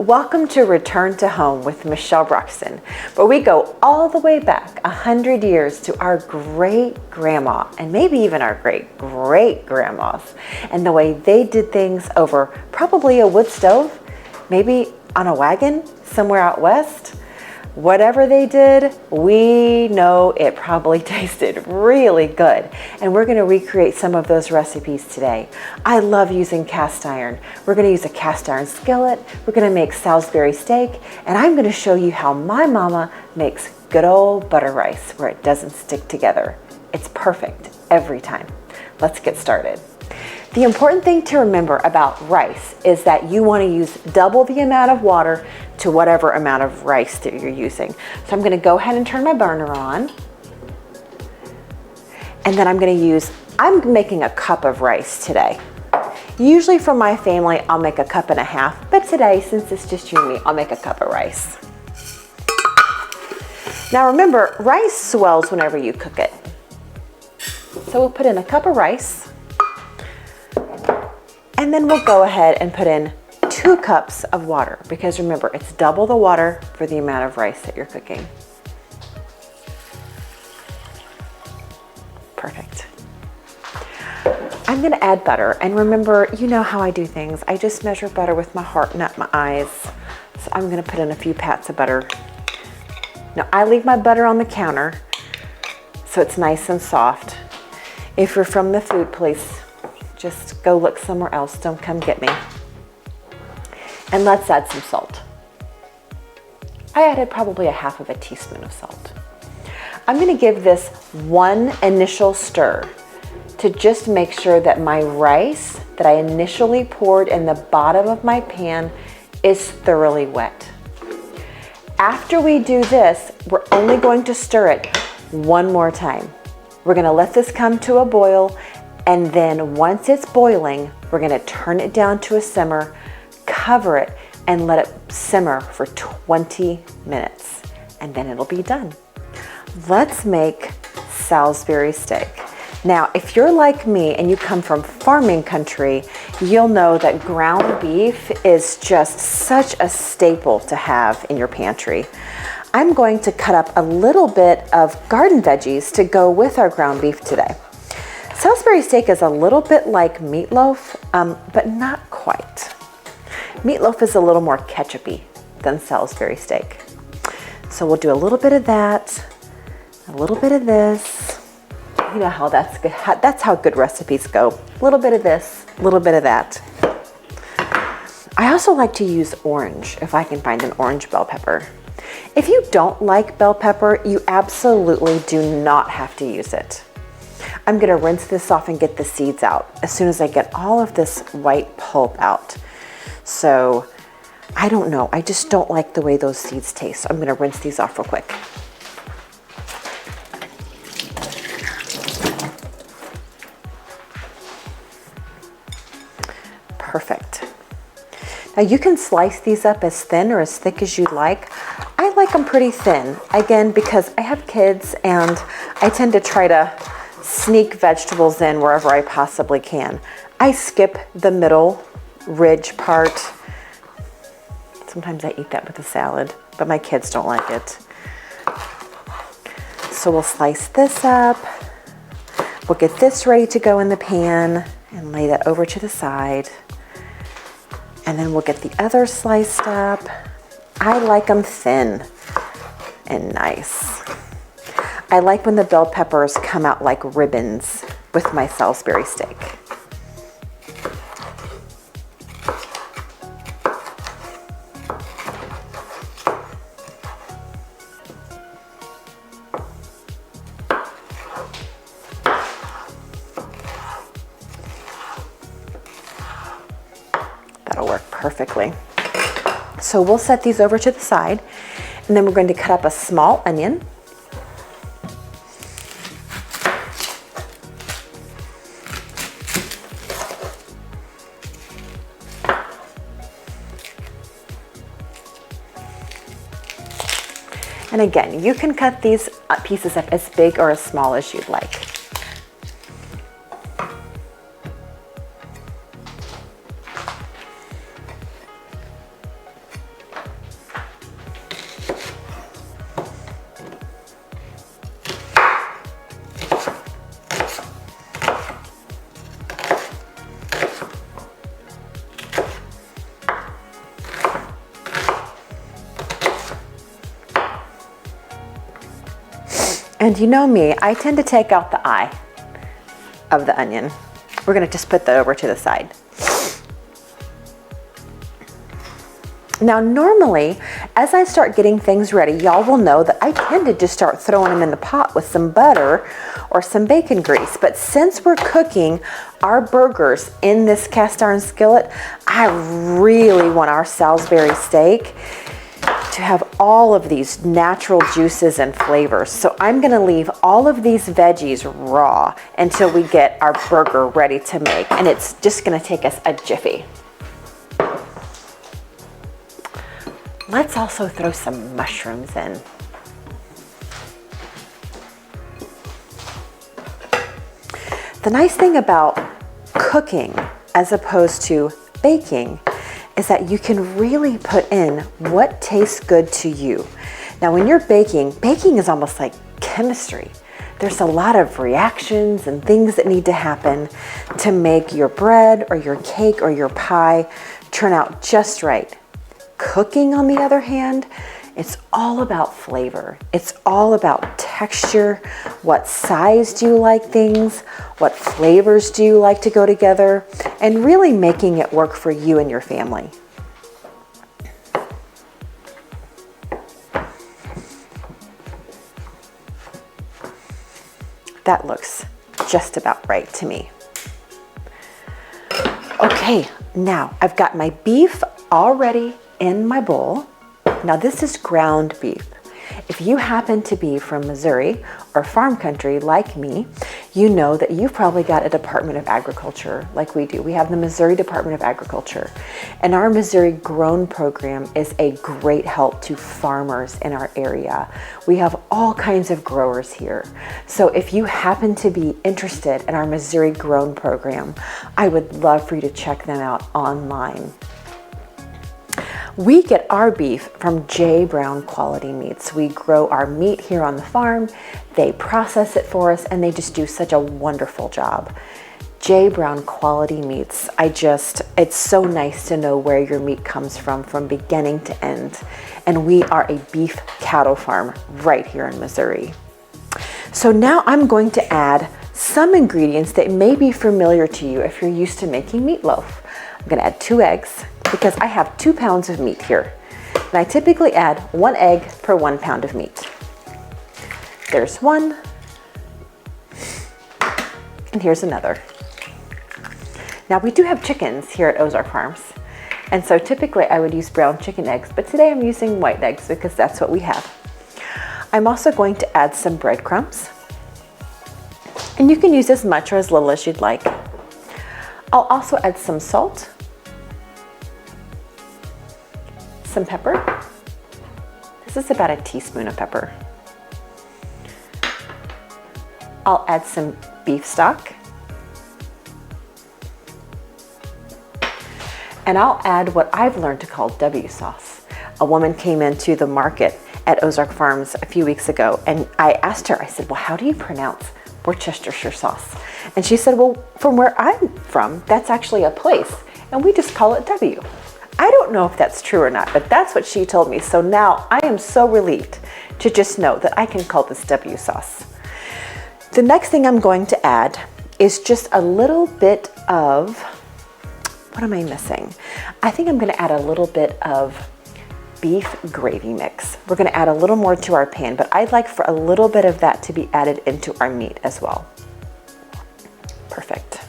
Welcome to Return to Home with Michele Bruxton, where we go all the way back 100 years to our great-grandma and maybe even our great-great-grandmas and the way they did things over probably a wood stove, maybe on a wagon somewhere out west. Whatever they did, we know it probably tasted really good. And we're gonna recreate some of those recipes today. I love using cast iron. We're gonna use a cast iron skillet. We're gonna make Salisbury steak. And I'm gonna show you how my mama makes good old butter rice where it doesn't stick together. It's perfect every time. Let's get started. The important thing to remember about rice is that you want to use double the amount of water to whatever amount of rice that you're using. So I'm going to go ahead and turn my burner on. And then I'm making a cup of rice today. Usually for my family, I'll make a cup and a half, but today, since it's just you and me, I'll make a cup of rice. Now remember, rice swells whenever you cook it. So we'll put in a cup of rice. And then we'll go ahead and put in 2 cups of water because remember, it's double the water for the amount of rice that you're cooking. Perfect. I'm gonna add butter, and remember, you know how I do things. I just measure butter with my heart, not my eyes. So I'm gonna put in a few pats of butter. Now I leave my butter on the counter so it's nice and soft. If you're from the food place, just go look somewhere else. Don't come get me. And let's add some salt. I added probably a half of a teaspoon of salt. I'm gonna give this one initial stir to just make sure that my rice that I initially poured in the bottom of my pan is thoroughly wet. After we do this, we're only going to stir it one more time. We're gonna let this come to a boil, and then once it's boiling, we're gonna turn it down to a simmer, cover it, and let it simmer for 20 minutes, and then it'll be done. Let's make Salisbury steak. Now, if you're like me and you come from farming country, you'll know that ground beef is just such a staple to have in your pantry. I'm going to cut up a little bit of garden veggies to go with our ground beef today. Salisbury steak is a little bit like meatloaf, but not quite. Meatloaf is a little more ketchup-y than Salisbury steak. So we'll do a little bit of that, a little bit of this. You know how that's good. That's how good recipes go. A little bit of this, a little bit of that. I also like to use orange if I can find an orange bell pepper. If you don't like bell pepper, you absolutely do not have to use it. I'm gonna rinse this off and get the seeds out as soon as I get all of this white pulp out. So I don't know, I just don't like the way those seeds taste. I'm gonna rinse these off real quick. Perfect. Now you can slice these up as thin or as thick as you'd like. I like them pretty thin, again, because I have kids and I tend to try to sneak vegetables in wherever I possibly can. I skip the middle ridge part. Sometimes I eat that with a salad, but my kids don't like it. So we'll slice this up. We'll get this ready to go in the pan and lay that over to the side. And then we'll get the other sliced up. I like them thin and nice. I like when the bell peppers come out like ribbons with my Salisbury steak. That'll work perfectly. So we'll set these over to the side, and then we're going to cut up a small onion. And again, you can cut these pieces up as big or as small as you'd like. And you know me, I tend to take out the eye of the onion. We're gonna just put that over to the side. Now normally, as I start getting things ready, y'all will know that I tend to just start throwing them in the pot with some butter or some bacon grease. But since we're cooking our burgers in this cast iron skillet, I really want our Salisbury steak to have all of these natural juices and flavors. So I'm gonna leave all of these veggies raw until we get our burger ready to make. And it's just gonna take us a jiffy. Let's also throw some mushrooms in. The nice thing about cooking as opposed to baking is that you can really put in what tastes good to you. Now when you're baking is almost like chemistry. There's a lot of reactions and things that need to happen to make your bread or your cake or your pie turn out just right. Cooking, on the other hand, it's all about flavor. It's all about texture. What size do you like things? What flavors do you like to go together? And really making it work for you and your family. That looks just about right to me. Okay, now I've got my beef already in my bowl. Now this is ground beef. If you happen to be from Missouri or farm country like me, you know that you've probably got a Department of Agriculture like we do. We have the Missouri Department of Agriculture, and our Missouri Grown program is a great help to farmers in our area. We have all kinds of growers here. So if you happen to be interested in our Missouri Grown program, I would love for you to check them out online. We get our beef from J. Brown Quality Meats. We grow our meat here on the farm, they process it for us, and they just do such a wonderful job. J. Brown Quality Meats, it's so nice to know where your meat comes from beginning to end. And we are a beef cattle farm right here in Missouri. So now I'm going to add some ingredients that may be familiar to you if you're used to making meatloaf. I'm gonna add 2 eggs, because I have 2 pounds of meat here. And I typically add 1 egg per 1 pound of meat. There's 1, and here's another. Now we do have chickens here at Ozark Farms, and so typically I would use brown chicken eggs, but today I'm using white eggs because that's what we have. I'm also going to add some breadcrumbs, and you can use as much or as little as you'd like. I'll also add some salt, some pepper. This is about a teaspoon of pepper. I'll add some beef stock. And I'll add what I've learned to call W sauce. A woman came into the market at Ozark Farms a few weeks ago, and I asked her, I said, well, how do you pronounce Worcestershire sauce? And she said, well, from where I'm from, that's actually a place, and we just call it W. I don't know if that's true or not, but that's what she told me. So now I am so relieved to just know that I can call this W sauce. The next thing I'm going to add is just a little bit of, what am I missing? I think I'm gonna add a little bit of beef gravy mix. We're gonna add a little more to our pan, but I'd like for a little bit of that to be added into our meat as well. Perfect.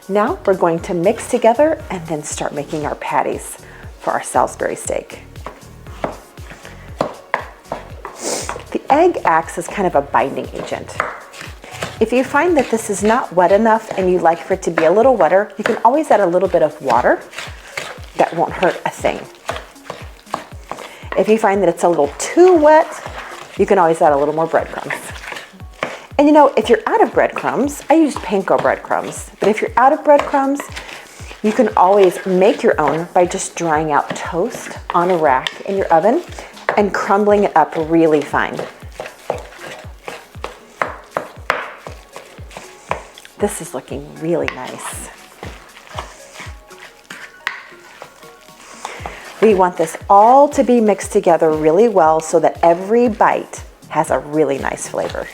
Now we're going to mix together and then start making our patties for our Salisbury steak. The egg acts as kind of a binding agent. If you find that this is not wet enough and you'd like for it to be a little wetter, you can always add a little bit of water. That won't hurt a thing. If you find that it's a little too wet, you can always add a little more breadcrumbs. And you know, if you're out of breadcrumbs, I use panko breadcrumbs, but if you're out of breadcrumbs, you can always make your own by just drying out toast on a rack in your oven and crumbling it up really fine. This is looking really nice. We want this all to be mixed together really well so that every bite Has a really nice flavor.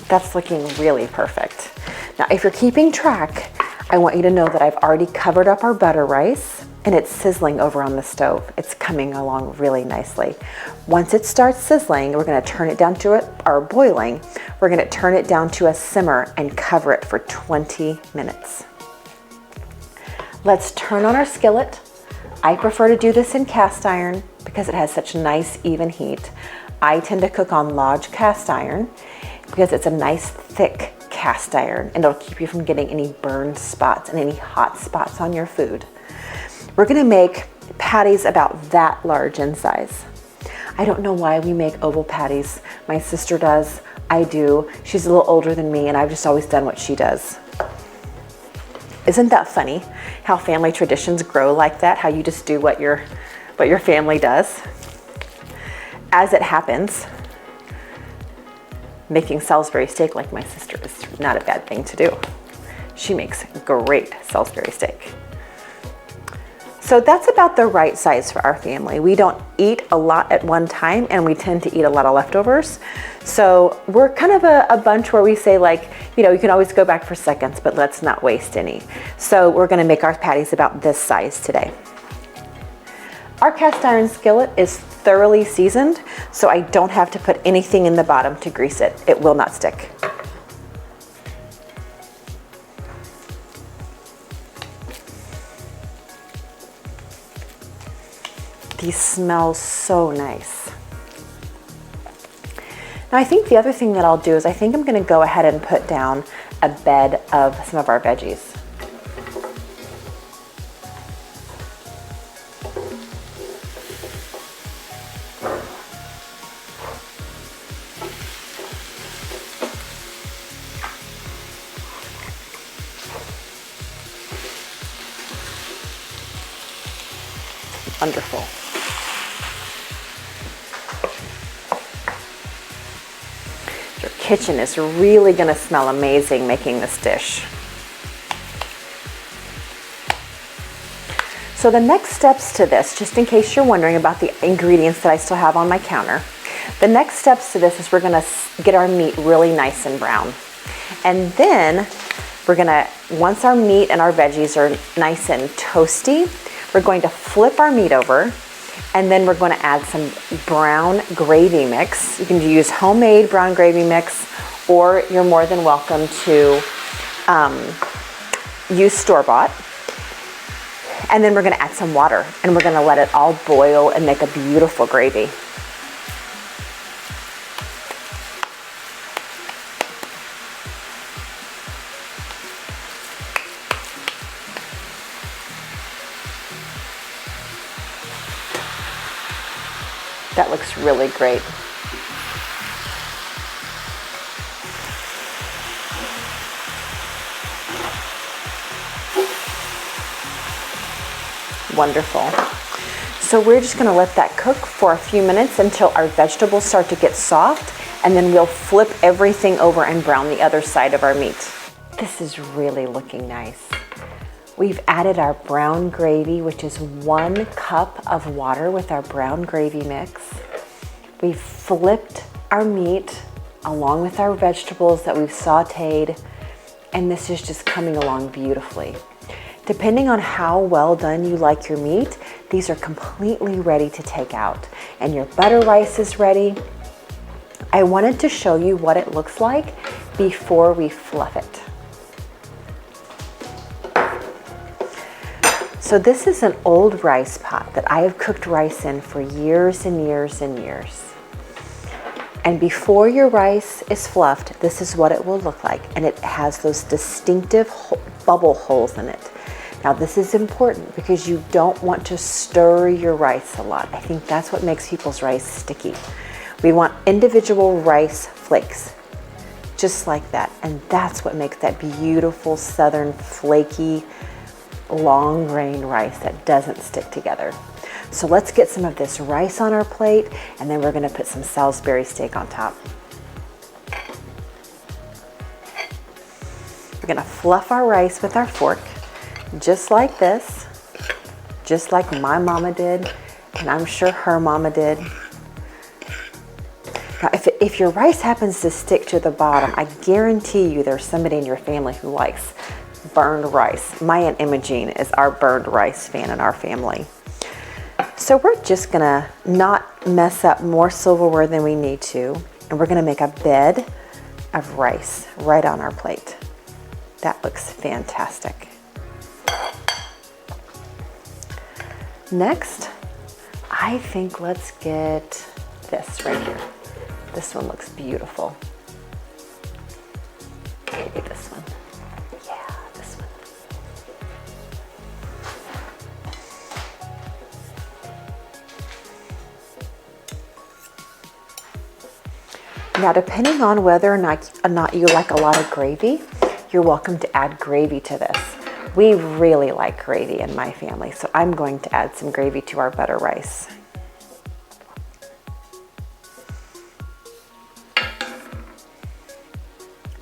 That's looking really perfect. Now, if you're keeping track, I want you to know that I've already covered up our butter rice and it's sizzling over on the stove. It's coming along really nicely. Once it starts sizzling, we're gonna turn it down to or boiling. We're gonna turn it down to a simmer and cover it for 20 minutes. Let's turn on our skillet. I prefer to do this in cast iron because it has such nice even heat. I tend to cook on large cast iron because it's a nice thick cast iron and it'll keep you from getting any burned spots and any hot spots on your food. We're gonna make patties about that large in size. I don't know why we make oval patties. My sister does, I do. She's a little older than me and I've just always done what she does. Isn't that funny how family traditions grow like that? How you just do what your family does? As it happens, making Salisbury steak like my sister is not a bad thing to do. She makes great Salisbury steak. So that's about the right size for our family. We don't eat a lot at one time and we tend to eat a lot of leftovers. So we're kind of a bunch where we say like, you can always go back for seconds, but let's not waste any. So we're gonna make our patties about this size today. Our cast iron skillet is thoroughly seasoned, so I don't have to put anything in the bottom to grease it. It will not stick. These smell so nice. Now I think the other thing that I'll do is I think I'm gonna go ahead and put down a bed of some of our veggies. Wonderful. Your kitchen is really going to smell amazing making this dish. So the next steps to this, just in case you're wondering about the ingredients that I still have on my counter, the next steps to this is we're going to get our meat really nice and brown. And then we're going to, once our meat and our veggies are nice and toasty, we're going to flip our meat over and then we're going to add some brown gravy mix. You can use homemade brown gravy mix or you're more than welcome to use store-bought. And then we're going to add some water and we're going to let it all boil and make a beautiful gravy. That looks really great. Wonderful. So we're just gonna let that cook for a few minutes until our vegetables start to get soft, and then we'll flip everything over and brown the other side of our meat. This is really looking nice. We've added our brown gravy, which is 1 cup of water with our brown gravy mix. We've flipped our meat along with our vegetables that we've sauteed, and this is just coming along beautifully. Depending on how well done you like your meat, these are completely ready to take out. And your butter rice is ready. I wanted to show you what it looks like before we fluff it. So this is an old rice pot that I have cooked rice in for years and years and years. And before your rice is fluffed, this is what it will look like. And it has those distinctive bubble holes in it. Now this is important because you don't want to stir your rice a lot. I think that's what makes people's rice sticky. We want individual rice flakes, just like that. And that's what makes that beautiful southern flaky, long grain rice that doesn't stick together. So let's get some of this rice on our plate, and then we're gonna put some Salisbury steak on top. We're gonna fluff our rice with our fork, just like this, just like my mama did, and I'm sure her mama did. Now, if your rice happens to stick to the bottom, I guarantee you there's somebody in your family who likes burned rice. My Aunt Imogene is our burned rice fan in our family. So we're just gonna not mess up more silverware than we need to, and we're gonna make a bed of rice right on our plate. That looks fantastic. Next, I think let's get this right here. This one looks beautiful. Maybe this one. Yeah, this one. Now, depending on whether or not you like a lot of gravy, you're welcome to add gravy to this. We really like gravy in my family, so I'm going to add some gravy to our butter rice.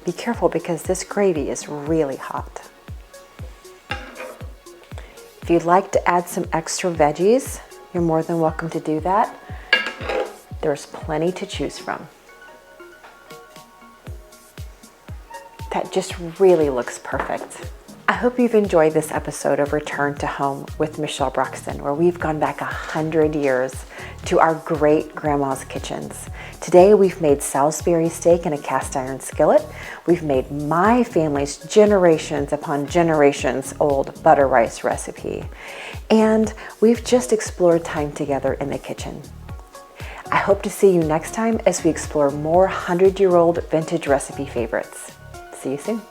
Be careful because this gravy is really hot. If you'd like to add some extra veggies, you're more than welcome to do that. There's plenty to choose from. That just really looks perfect. I hope you've enjoyed this episode of Return to Home with Michele Broxton, where we've gone back 100 years to our great grandma's kitchens. Today we've made Salisbury steak in a cast iron skillet. We've made my family's generations upon generations old butter rice recipe. And we've just explored time together in the kitchen. I hope to see you next time as we explore more 100-year-old vintage recipe favorites. See you soon.